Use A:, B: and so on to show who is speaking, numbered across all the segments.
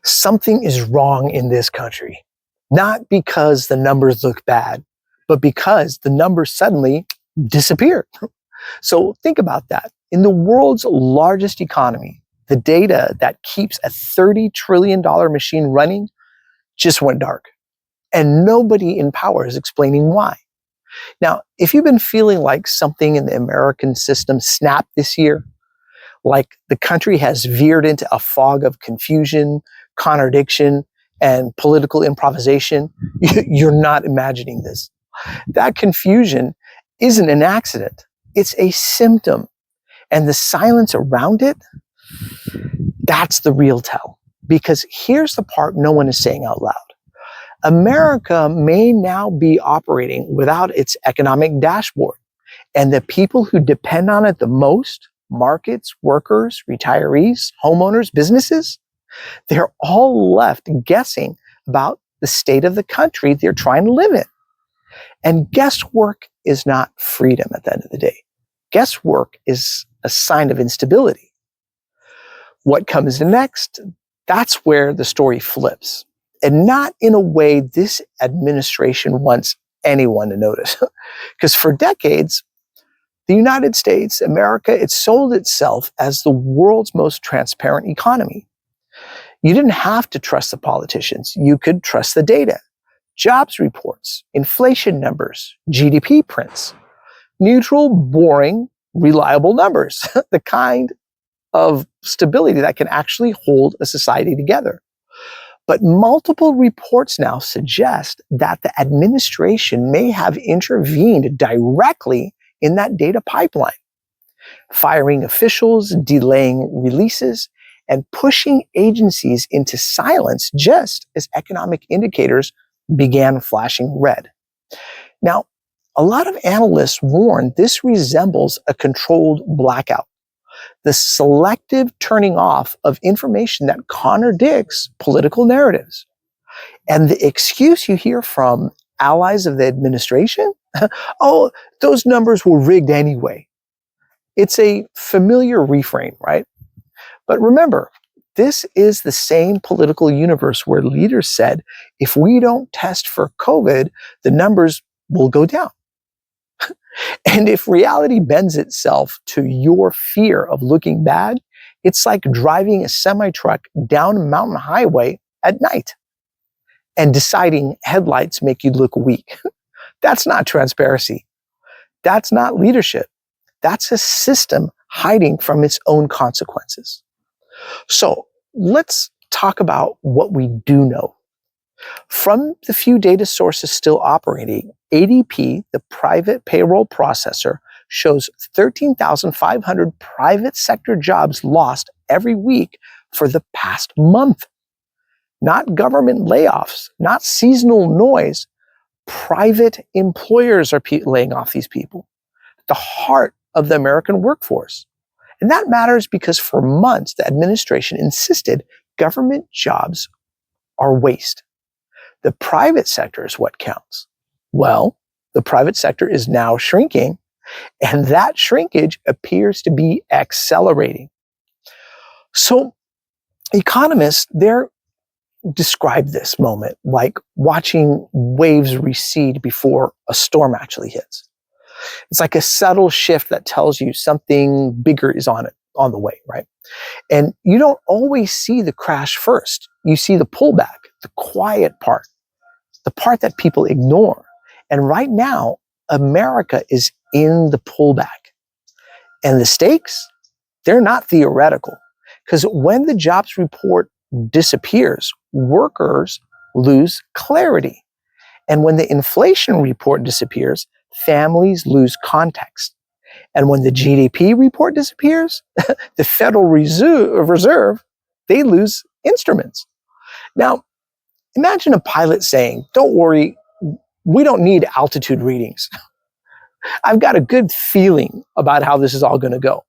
A: Something is wrong in this country. Not because the numbers look bad, but because the numbers suddenly disappeared. So think about that. In the world's largest economy, the data that keeps a $30 trillion machine running just went dark. And nobody in power is explaining why. Now, if you've been feeling like something in the American system snapped this year, like the country has veered into a fog of confusion, contradiction, and political improvisation, you're not imagining this. That confusion isn't an accident. It's a symptom. And the silence around it, that's the real tell. Because here's the part no one is saying out loud. America may now be operating without its economic dashboard. And the people who depend on it the most, markets, workers, retirees, homeowners, businesses, they're all left guessing about the state of the country they're trying to live in. And guesswork is not freedom at the end of the day. Guesswork is a sign of instability. What comes next? That's where the story flips. And not in a way this administration wants anyone to notice. Because for decades, the United States, America, it sold itself as the world's most transparent economy. You didn't have to trust the politicians. You could trust the data. Jobs reports, inflation numbers, GDP prints, neutral, boring, reliable numbers, the kind of stability that can actually hold a society together. But multiple reports now suggest that the administration may have intervened directly in that data pipeline, firing officials, delaying releases, and pushing agencies into silence just as economic indicators began flashing red. Now, a lot of analysts warn this resembles a controlled blackout, the selective turning off of information that contradicts political narratives. And the excuse you hear from allies of the administration, oh, those numbers were rigged anyway. It's a familiar refrain, right? But remember, this is the same political universe where leaders said, if we don't test for COVID, the numbers will go down. And if reality bends itself to your fear of looking bad, it's like driving a semi-truck down a mountain highway at night and deciding headlights make you look weak. That's not transparency. That's not leadership. That's a system hiding from its own consequences. So let's talk about what we do know. From the few data sources still operating, ADP, the private payroll processor, shows 13,500 private sector jobs lost every week for the past month. Not government layoffs, not seasonal noise. Private employers are laying off these people, the heart of the American workforce. And that matters because for months, the administration insisted government jobs are waste. The private sector is what counts. Well, the private sector is now shrinking, and that shrinkage appears to be accelerating. So economists, they're describe this moment like watching waves recede before a storm actually hits. It's like a subtle shift that tells you something bigger is on the way, right? And you don't always see the crash first. You see the pullback, the quiet part, the part that people ignore. And right now, America is in the pullback. And the stakes, they're not theoretical. Because when the jobs report disappears, workers lose clarity. And when the inflation report disappears, families lose context. And when the GDP report disappears, the Federal Reserve, they lose instruments. Now, imagine a pilot saying, don't worry, we don't need altitude readings. I've got a good feeling about how this is all going to go.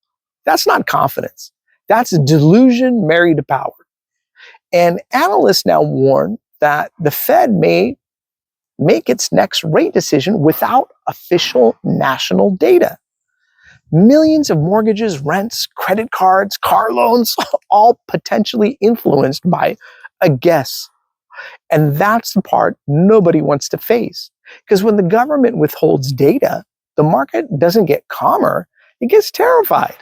A: That's not confidence. That's delusion married to power. And analysts now warn that the Fed may make its next rate decision without official national data. Millions of mortgages, rents, credit cards, car loans, all potentially influenced by A guess. And that's the part nobody wants to face. Because when the government withholds data, the market doesn't get calmer, it gets terrified.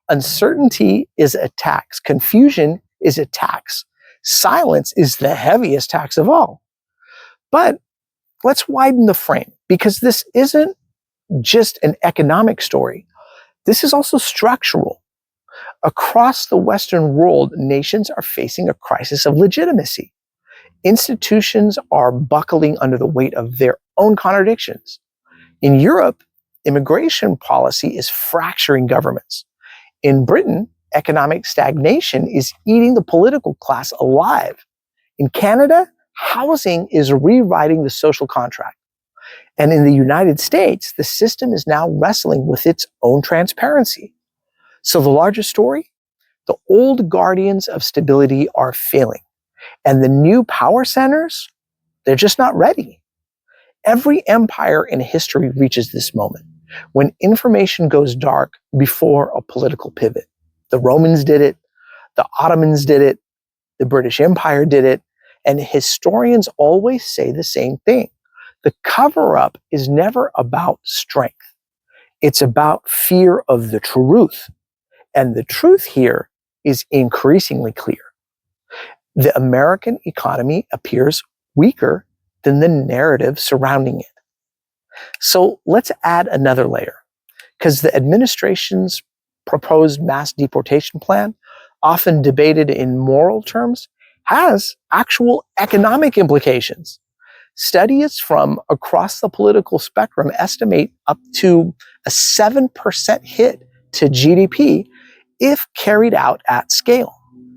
A: Uncertainty is a tax. Confusion is a tax. Silence is the heaviest tax of all. But let's widen the frame, because this isn't just an economic story. This is also structural. Across the Western world, nations are facing a crisis of legitimacy. Institutions are buckling under the weight of their own contradictions. In Europe, immigration policy is fracturing governments. In Britain, economic stagnation is eating the political class alive. In Canada, housing is rewriting the social contract. And in the United States, the system is now wrestling with its own transparency. So the larger story, the old guardians of stability are failing. And the new power centers, they're just not ready. Every empire in history reaches this moment when information goes dark before a political pivot. The Romans did it, the Ottomans did it, the British Empire did it, and historians always say the same thing. The cover-up is never about strength. It's about fear of the truth. And the truth here is increasingly clear. The American economy appears weaker than the narrative surrounding it. So let's add another layer, because the administration's proposed mass deportation plan, often debated in moral terms, has actual economic implications. Studies from across the political spectrum estimate up to a 7% hit to GDP if carried out at scale.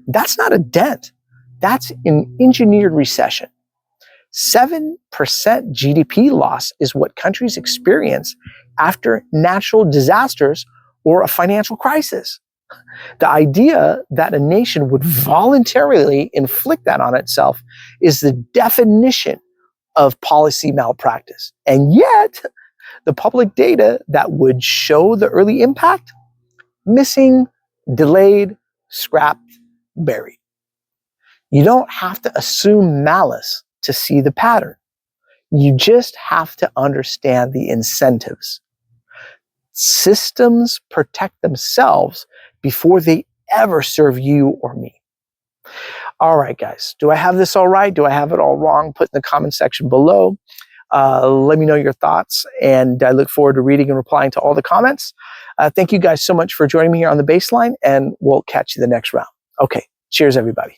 A: That's not a dent. That's an engineered recession. 7% GDP loss is what countries experience after natural disasters or a financial crisis. The idea that a nation would voluntarily inflict that on itself is the definition of policy malpractice. And yet, the public data that would show the early impact, missing, delayed, scrapped, buried. You don't have to assume malice to see the pattern. You just have to understand the incentives. Systems protect themselves before they ever serve you or me. All right, guys, do I have this all right? Do I have it all wrong? Put in the comment section below. Let me know your thoughts, and I look forward to reading and replying to all the comments. Thank you guys so much for joining me here on The Baseline, and we'll catch you the next round. Okay, cheers, everybody.